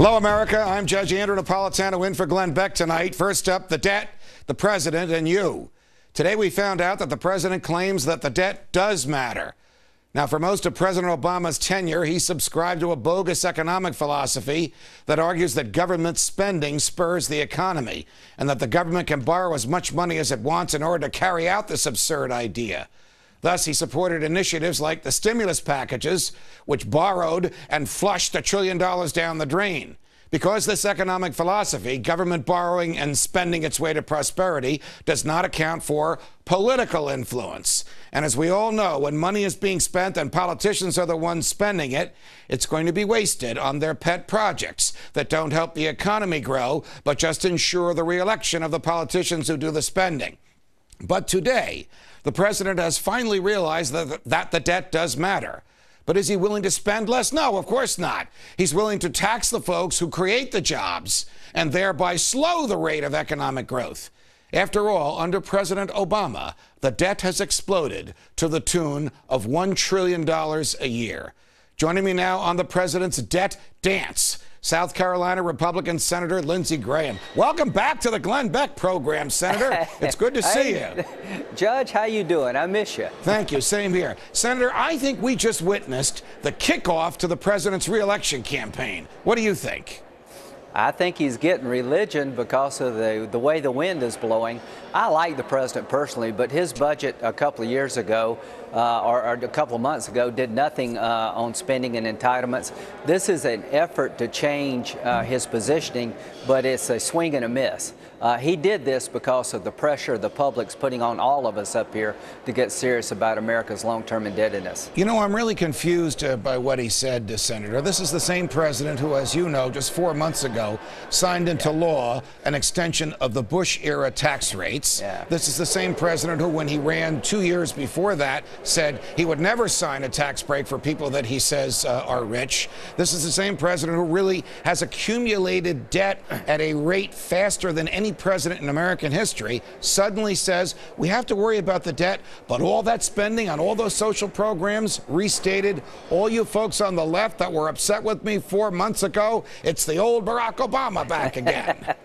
Hello, America. I'm Judge Andrew Napolitano in for Glenn Beck tonight. First up, the debt, the president, and you. Today we found out that the president claims that the debt does matter. Now, for most of President Obama's tenure, he subscribed to a bogus economic philosophy that argues that government spending spurs the economy and that the government can borrow as much money as it wants in order to carry out this absurd idea. Thus, he supported initiatives like the stimulus packages, which borrowed and flushed $1 trillion down the drain. Because this economic philosophy, government borrowing and spending its way to prosperity, does not account for political influence. And as we all know, when money is being spent and politicians are the ones spending it, it's going to be wasted on their pet projects that don't help the economy grow, but just ensure the re-election of the politicians who do the spending. But today, the president has finally realized that the debt does matter. But is he willing to spend less? No, of course not. He's willing to tax the folks who create the jobs and thereby slow the rate of economic growth. After all, under President Obama, the debt has exploded to the tune of $1 trillion a year. Joining me now on the president's debt dance, South Carolina Republican Senator Lindsey Graham. Welcome back to the Glenn Beck program, Senator. It's good to see you. Judge, how you doing? I miss you. Thank you. Same here. Senator, I think we just witnessed the kickoff to the president's re-election campaign. What do you think? I think he's getting religion because of the way the wind is blowing. I like the president personally, but his budget a couple of years ago or a couple of months ago did nothing on spending and entitlements. This is an effort to change his positioning, but it's a swing and a miss. He did this because of the pressure the public's putting on all of us up here to get serious about America's long-term indebtedness. You know, I'm really confused by what he said, Senator. This is the same president who, as you know, just 4 months ago, signed into law an extension of the Bush-era tax rates. This is the same president who, when he ran 2 years before that, said he would never sign a tax break for people that he says are rich. This is the same president who really has accumulated debt at a rate faster than any president in American history, suddenly says we have to worry about the debt, but all that spending on all those social programs restated. All you folks on the left that were upset with me 4 months ago, it's the old Barack Obama back again.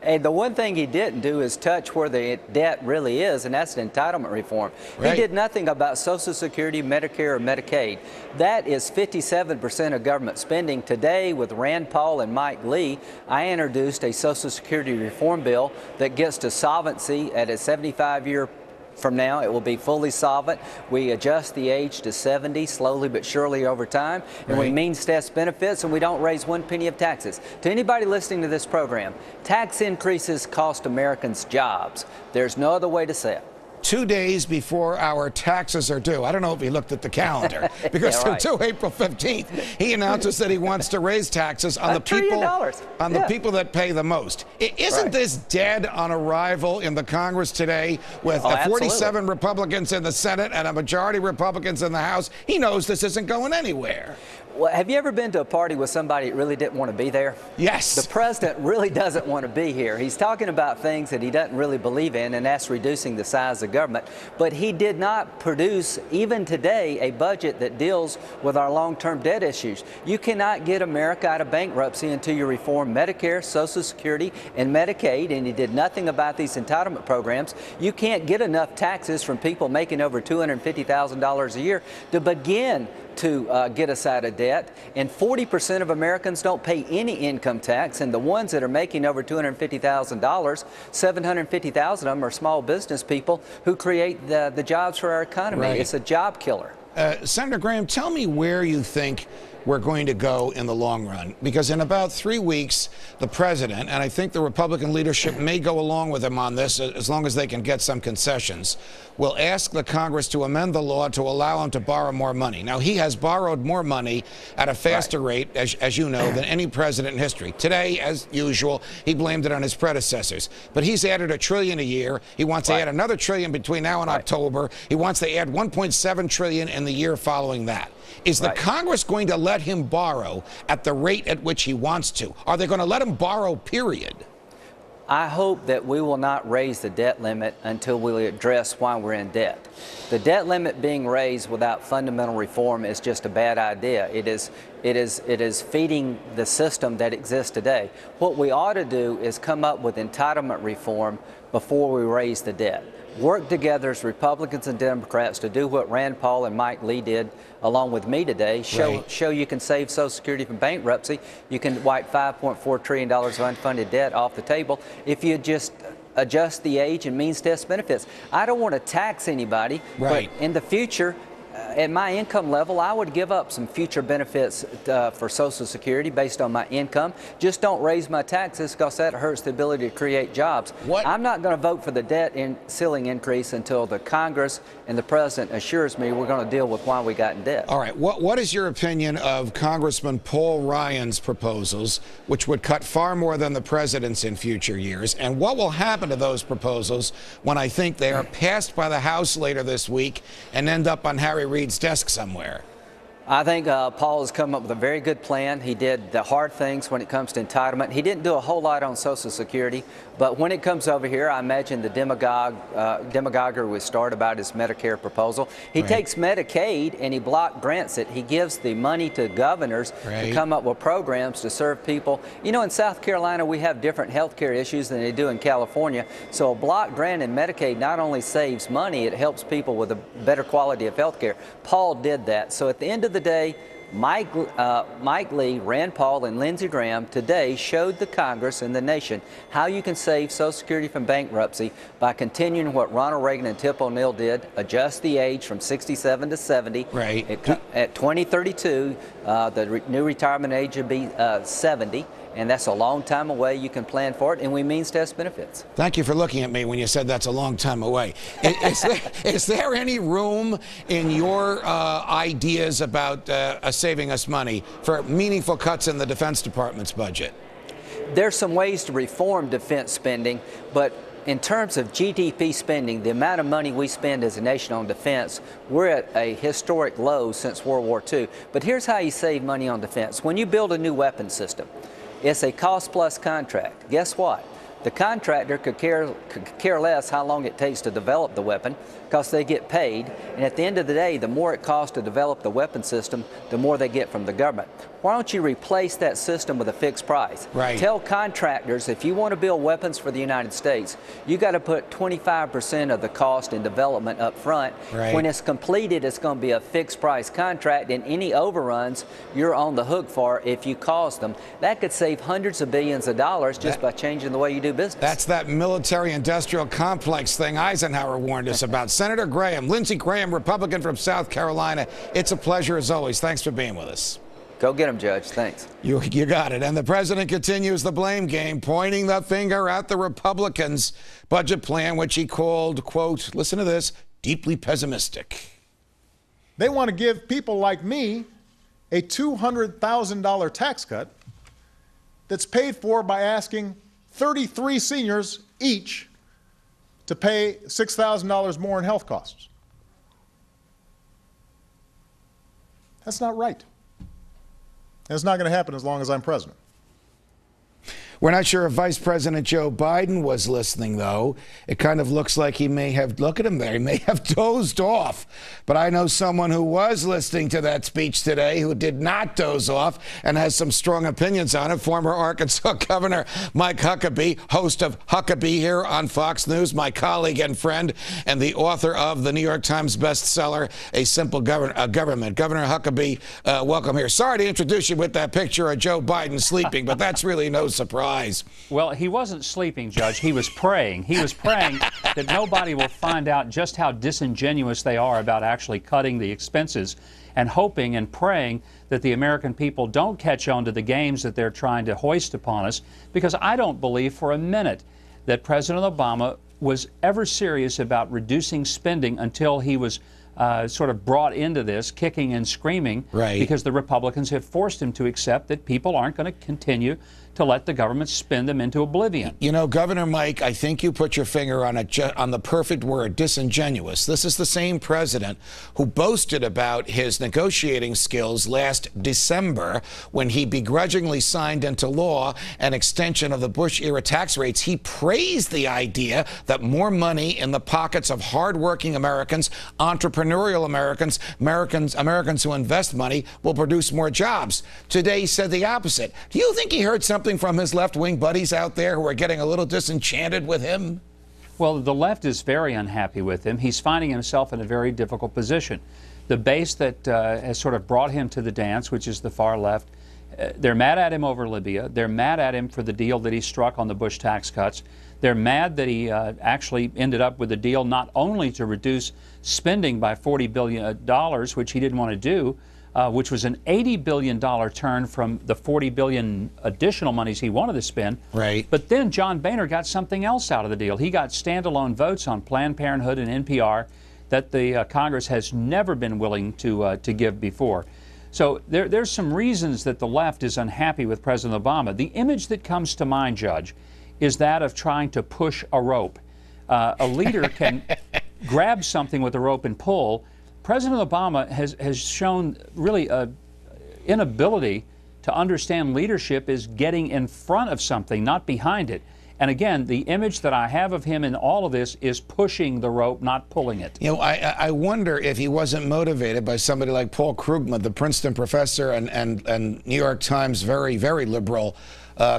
And the one thing he didn't do is touch where the debt really is, and that's the entitlement reform. Right. He did nothing about Social Security, Medicare, or Medicaid. That is 57% of government spending. Today, with Rand Paul and Mike Lee, I introduced a Social Security reform bill that gets to solvency at a 75-year from now. It will be fully solvent. We adjust the age to 70 slowly but surely over time, and we means test benefits, and we don't raise 1 penny of taxes. To anybody listening to this program, tax increases cost Americans jobs. There's no other way to say it. 2 days before our taxes are due. I don't know if he looked at the calendar, because until April 15th, he announces that he wants to raise taxes on the people that pay the most. Isn't this dead on arrival in the Congress today with 47 Republicans in the Senate and a majority of Republicans in the House? He knows this isn't going anywhere. Well, have you ever been to a party with somebody that really didn't want to be there? Yes. The president really doesn't want to be here. He's talking about things that he doesn't really believe in, and that's reducing the size of government. But he did not produce, even today, a budget that deals with our long-term debt issues. You cannot get America out of bankruptcy until you reform Medicare, Social Security, and Medicaid, and he did nothing about these entitlement programs. You can't get enough taxes from people making over $250,000 a year to begin to get us out of debt, and 40% of Americans don't pay any income tax, and the ones that are making over $250,000, 750,000 of them are small business people who create the jobs for our economy. Right. It's a job killer. Senator Graham, tell me where you think we're going to go in the long run, because in about 3 weeks, the president, and I think the Republican leadership may go along with him on this as long as they can get some concessions, will ask the Congress to amend the law to allow him to borrow more money. Now, he has borrowed more money at a faster rate, as you know, than any president in history. Today, as usual, he blamed it on his predecessors. But he's added $1 trillion a year. He wants to add another $1 trillion between now and October. He wants to add $1.7 trillion in the year following that. Is the Congress going to let him borrow at the rate at which he wants to? Are they going to let him borrow, period? I hope that we will not raise the debt limit until we address why we're in debt. The debt limit being raised without fundamental reform is just a bad idea. It is It is feeding the system that exists today. What we ought to do is come up with entitlement reform before we raise the debt. Work together as Republicans and Democrats to do what Rand Paul and Mike Lee did along with me today. Show you can save Social Security from bankruptcy. You can wipe $5.4 trillion of unfunded debt off the table if you just adjust the age and means test benefits. I don't want to tax anybody, but in the future, at my income level, I would give up some future benefits for Social Security based on my income. Just don't raise my taxes, because that hurts the ability to create jobs. I'm not going to vote for the debt ceiling increase until the Congress and the President assures me we're going to deal with why we got in debt. All right. What is your opinion of Congressman Paul Ryan's proposals, which would cut far more than the President's in future years? And what will happen to those proposals when I think they are passed by the House later this week and end up on Harry Reid's desk somewhere? I think Paul has come up with a very good plan. He did the hard things when it comes to entitlement. He didn't do a whole lot on Social Security, but when it comes over here, I imagine the demagoguery would start about his Medicare proposal. He takes Medicaid and he block grants it. He gives the money to governors to come up with programs to serve people. You know, in South Carolina, we have different health care issues than they do in California. So a block grant in Medicaid not only saves money, it helps people with a better quality of health care. Paul did that. So at the end of the day, Mike Lee, Rand Paul, and Lindsey Graham today showed the Congress and the nation how you can save Social Security from bankruptcy by continuing what Ronald Reagan and Tip O'Neill did, adjust the age from 67 to 70. At 2032, the new retirement age would be 70. And that's a long time away. You can plan for it, and we means test benefits. Thank you for looking at me when you said that's a long time away. Is there any room in your ideas about saving us money for meaningful cuts in the Defense Department's budget? There's some ways to reform defense spending, but in terms of GDP spending, the amount of money we spend as a nation on defense, we're at a historic low since World War II. But here's how you save money on defense. When you build a new weapon system, it's a cost-plus contract. Guess what? The contractor could care less how long it takes to develop the weapon, because they get paid. And at the end of the day, the more it costs to develop the weapon system, the more they get from the government. Why don't you replace that system with a fixed price? Tell contractors, if you want to build weapons for the United States, you got to put 25% of the cost in development up front. When it's completed, it's going to be a fixed price contract, and any overruns you're on the hook for if you cause them. That could save hundreds of billions of dollars just by changing the way you do business. That's that military-industrial complex thing Eisenhower warned us about. Senator Graham, Lindsey Graham, Republican from South Carolina, it's a pleasure as always. Thanks for being with us. Go get him, Judge. Thanks. You got it. And the president continues the blame game, pointing the finger at the Republicans' budget plan, which he called, quote, listen to this, deeply pessimistic. They want to give people like me a $200,000 tax cut that's paid for by asking 33 seniors each to pay $6,000 more in health costs. That's not right. And it's not going to happen as long as I'm president. We're not sure if Vice President Joe Biden was listening, though. It kind of looks like he may have, look at him there, he may have dozed off. But I know someone who was listening to that speech today who did not doze off and has some strong opinions on it. Former Arkansas Governor Mike Huckabee, host of Huckabee here on Fox News, my colleague and friend, and the author of the New York Times bestseller, A Simple Government. Governor Huckabee, welcome here. Sorry to introduce you with that picture of Joe Biden sleeping, but that's really no surprise. Well, he wasn't sleeping, Judge. He was praying. He was praying that nobody will find out just how disingenuous they are about actually cutting the expenses, and hoping and praying that the American people don't catch on to the games that they're trying to hoist upon us, because I don't believe for a minute that President Obama was ever serious about reducing spending until he was sort of brought into this kicking and screaming, because the Republicans have forced him to accept that people aren't going to continue to let the government spin them into oblivion. You know, Governor Mike, I think you put your finger on on the perfect word, disingenuous. This is the same president who boasted about his negotiating skills last December when he begrudgingly signed into law an extension of the Bush-era tax rates. He praised the idea that more money in the pockets of hardworking Americans, entrepreneurs, entrepreneurial Americans who invest money will produce more jobs. Today he said the opposite. Do you think he heard something from his left-wing buddies out there who are getting a little disenchanted with him? Well, the left is very unhappy with him. He's finding himself in a very difficult position. The base that has sort of brought him to the dance, which is the far left, they're mad at him over Libya. They're mad at him for the deal that he struck on the Bush tax cuts. They're mad that he actually ended up with a deal not only to reduce spending by $40 billion, which he didn't want to do, which was an $80 billion turn from the $40 billion additional monies he wanted to spend. Right. But then John Boehner got something else out of the deal. He got standalone votes on Planned Parenthood and NPR that the Congress has never been willing to give before. So there's some reasons that the left is unhappy with President Obama. The image that comes to mind, Judge, is that of trying to push a rope. A leader can grab something with a rope and pull. President Obama has shown really an inability to understand leadership is getting in front of something, not behind it. And again, the image that I have of him in all of this is pushing the rope, not pulling it. You know, I wonder if he wasn't motivated by somebody like Paul Krugman, the Princeton professor and New York Times very, very liberal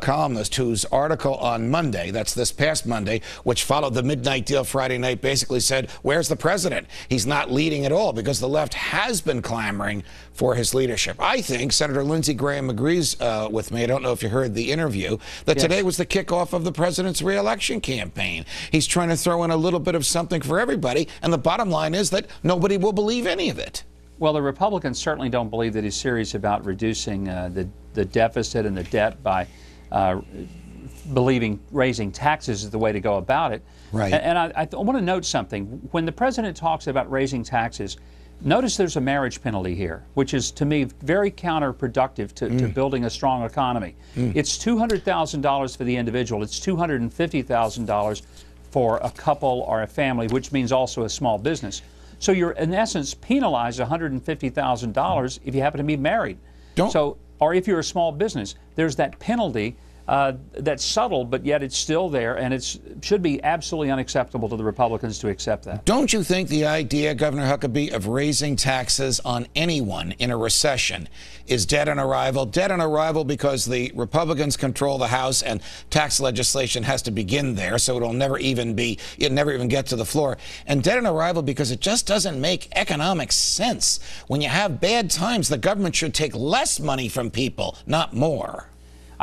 columnist, whose article on Monday, that's this past Monday, which followed the midnight deal Friday night, basically said, where's the president? He's not leading at all, because the left has been clamoring for his leadership. I think Senator Lindsey Graham agrees with me. I don't know if you heard the interview, that Yes. Today was the kickoff of the president's reelection campaign. He's trying to throw in a little bit of something for everybody, and the bottom line is that nobody will believe any of it. Well, the Republicans certainly don't believe that he's serious about reducing the deficit and the debt by believing raising taxes is the way to go about it. Right. And I want to note something. When the president talks about raising taxes, notice there's a marriage penalty here, which is, to me, very counterproductive to building a strong economy. It's $200,000 for the individual. It's $250,000 for a couple or a family, which means also a small business. So you're, in essence, penalized $150,000 if you happen to be married. Or if you're a small business, there's that penalty that's subtle, but yet it's still there, and it should be absolutely unacceptable to the Republicans to accept that. Don't you think the idea, Governor Huckabee, of raising taxes on anyone in a recession is dead on arrival? Dead on arrival because the Republicans control the House and tax legislation has to begin there, so it'll never even get to the floor. And dead on arrival because it just doesn't make economic sense. When you have bad times, the government should take less money from people, not more.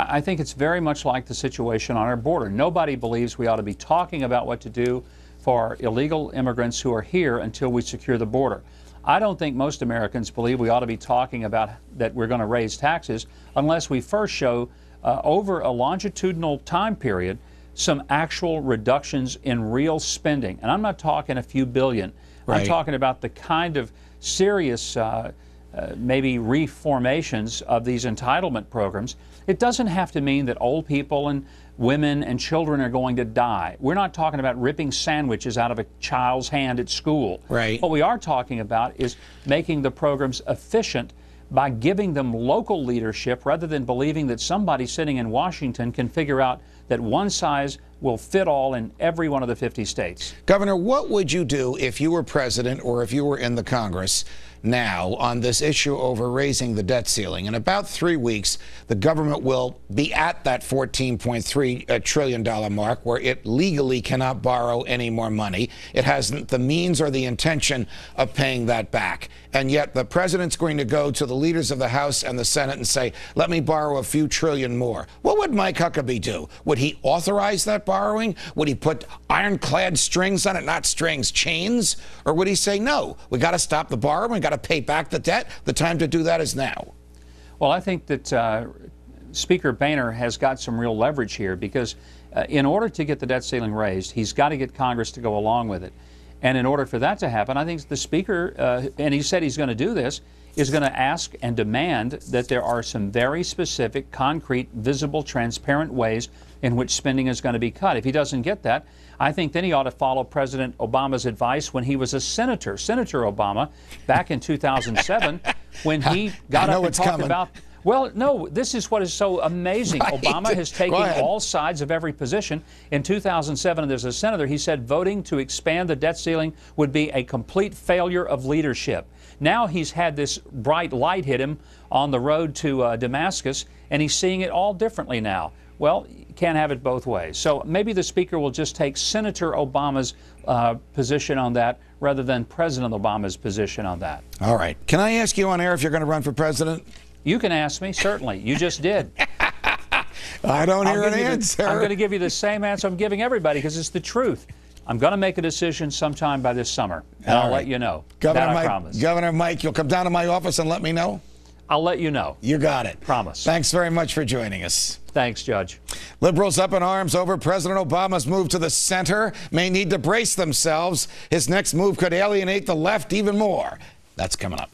I think it's very much like the situation on our border. Nobody believes we ought to be talking about what to do for illegal immigrants who are here until we secure the border. I don't think most Americans believe we ought to be talking about that we're going to raise taxes unless we first show over a longitudinal time period some actual reductions in real spending. And I'm not talking a few billion. Right. I'm talking about the kind of serious maybe reformations of these entitlement programs. It doesn't have to mean that old people and women and children are going to die. We're not talking about ripping sandwiches out of a child's hand at school. Right. What we are talking about is making the programs efficient by giving them local leadership rather than believing that somebody sitting in Washington can figure out that one size will fit all in every one of the 50 states. Governor, what would you do if you were president or if you were in the Congress now on this issue over raising the debt ceiling? In about 3 weeks, the government will be at that $14.3 trillion mark where it legally cannot borrow any more money. It hasn't the means or the intention of paying that back. And yet the president's going to go to the leaders of the House and the Senate and say, let me borrow a few trillion more. What would Mike Huckabee do? Would he authorize that borrowing? Would he put ironclad strings on it, not strings, chains? Or would he say, no, we got to stop the borrowing, we got to pay back the debt? The time to do that is now. Well, I think that Speaker Boehner has got some real leverage here because in order to get the debt ceiling raised, he's got to get Congress to go along with it. And in order for that to happen, I think the Speaker, and he said he's going to do this, is going to ask and demand that there are some very specific, concrete, visible, transparent ways in which spending is going to be cut. If he doesn't get that, I think then he ought to follow President Obama's advice when he was a senator, Senator Obama, back in 2007, when he got up and talked about Well, no, this is what is so amazing. Right. Obama has Go taken ahead. all sides of every position. In 2007, as a senator, he said voting to expand the debt ceiling would be a complete failure of leadership. Now he's had this bright light hit him on the road to Damascus, and he's seeing it all differently now. Well, you can't have it both ways. So maybe the Speaker will just take Senator Obama's position on that rather than President Obama's position on that. All right. Can I ask you on air if you're going to run for president? You can ask me, certainly. You just did. I don't hear an I'm answer. going to give you the same answer I'm giving everybody because it's the truth. I'm going to make a decision sometime by this summer, and I'll let you know. That I promise. Governor Mike, you'll come down to my office and let me know? I'll let you know. You got it. Promise. Thanks very much for joining us. Thanks, Judge. Liberals up in arms over President Obama's move to the center may need to brace themselves. His next move could alienate the left even more. That's coming up.